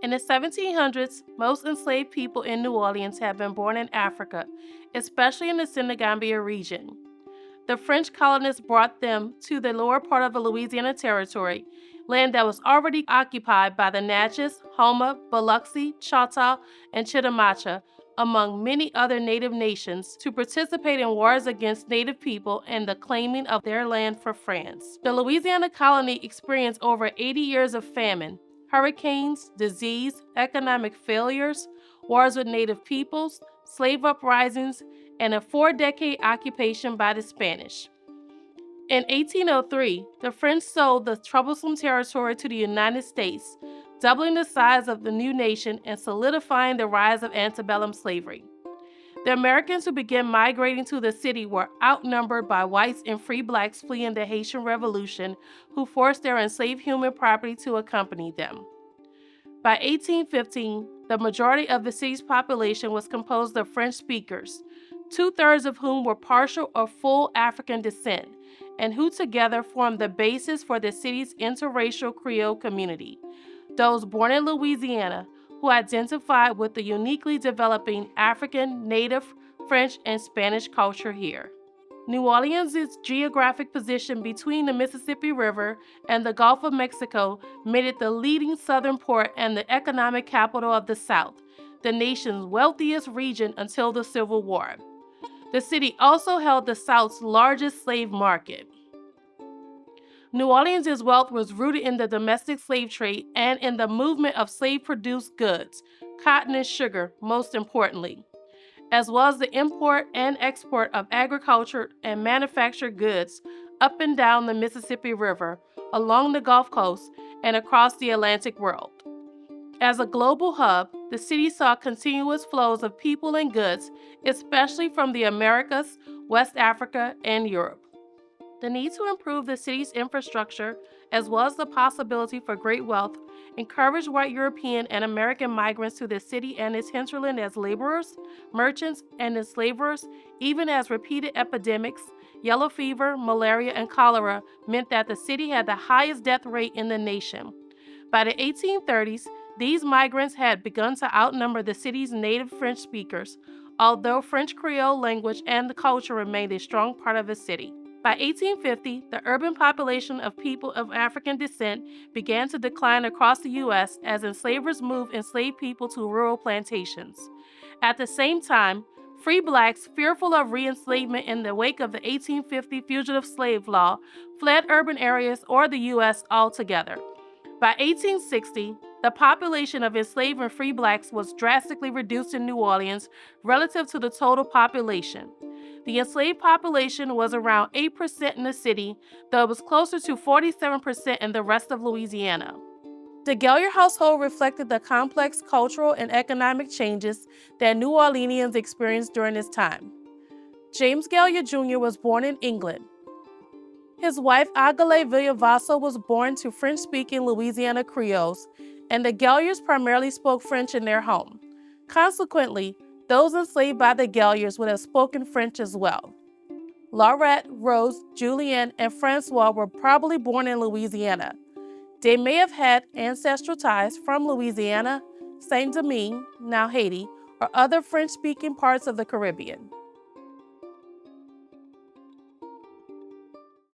In the 1700s, most enslaved people in New Orleans had been born in Africa, especially in the Senegambia region. The French colonists brought them to the lower part of the Louisiana Territory, land that was already occupied by the Natchez, Houma, Biloxi, Choctaw, and Chitimacha, among many other native nations, to participate in wars against native people and the claiming of their land for France. The Louisiana colony experienced over 80 years of famine, hurricanes, disease, economic failures, wars with native peoples, slave uprisings, and a 4-decade occupation by the Spanish. In 1803, the French sold the troublesome territory to the United States, doubling the size of the new nation and solidifying the rise of antebellum slavery. The Americans who began migrating to the city were outnumbered by whites and free blacks fleeing the Haitian Revolution, who forced their enslaved human property to accompany them. By 1815, the majority of the city's population was composed of French speakers, 2/3 of whom were partial or full African descent, and who together formed the basis for the city's interracial Creole community, those born in Louisiana who identified with the uniquely developing African, Native, French, and Spanish culture here. New Orleans' geographic position between the Mississippi River and the Gulf of Mexico made it the leading southern port and the economic capital of the South, the nation's wealthiest region until the Civil War. The city also held the South's largest slave market. New Orleans' wealth was rooted in the domestic slave trade and in the movement of slave-produced goods, cotton and sugar most importantly, as well as the import and export of agriculture and manufactured goods up and down the Mississippi River, along the Gulf Coast, and across the Atlantic world. As a global hub, the city saw continuous flows of people and goods, especially from the Americas, West Africa, and Europe. The need to improve the city's infrastructure, as well as the possibility for great wealth, encouraged white European and American migrants to the city and its hinterland as laborers, merchants, and enslavers, even as repeated epidemics, yellow fever, malaria, and cholera, meant that the city had the highest death rate in the nation. By the 1830s, these migrants had begun to outnumber the city's native French speakers, although French Creole language and the culture remained a strong part of the city. By 1850, the urban population of people of African descent began to decline across the U.S. as enslavers moved enslaved people to rural plantations. At the same time, free blacks, fearful of re-enslavement in the wake of the 1850 Fugitive Slave Law, fled urban areas or the U.S. altogether. By 1860, the population of enslaved and free blacks was drastically reduced in New Orleans relative to the total population. The enslaved population was around 8% in the city, though it was closer to 47% in the rest of Louisiana. The Gaillard household reflected the complex cultural and economic changes that New Orleanians experienced during this time. James Gaillard Jr. was born in England. His wife, Agale Villavasso, was born to French-speaking Louisiana Creoles, and the Gaillards primarily spoke French in their home. Consequently, those enslaved by the Gaillards would have spoken French as well. Laurette, Rose, Julienne, and Francois were probably born in Louisiana. They may have had ancestral ties from Louisiana, Saint-Domingue, now Haiti, or other French-speaking parts of the Caribbean.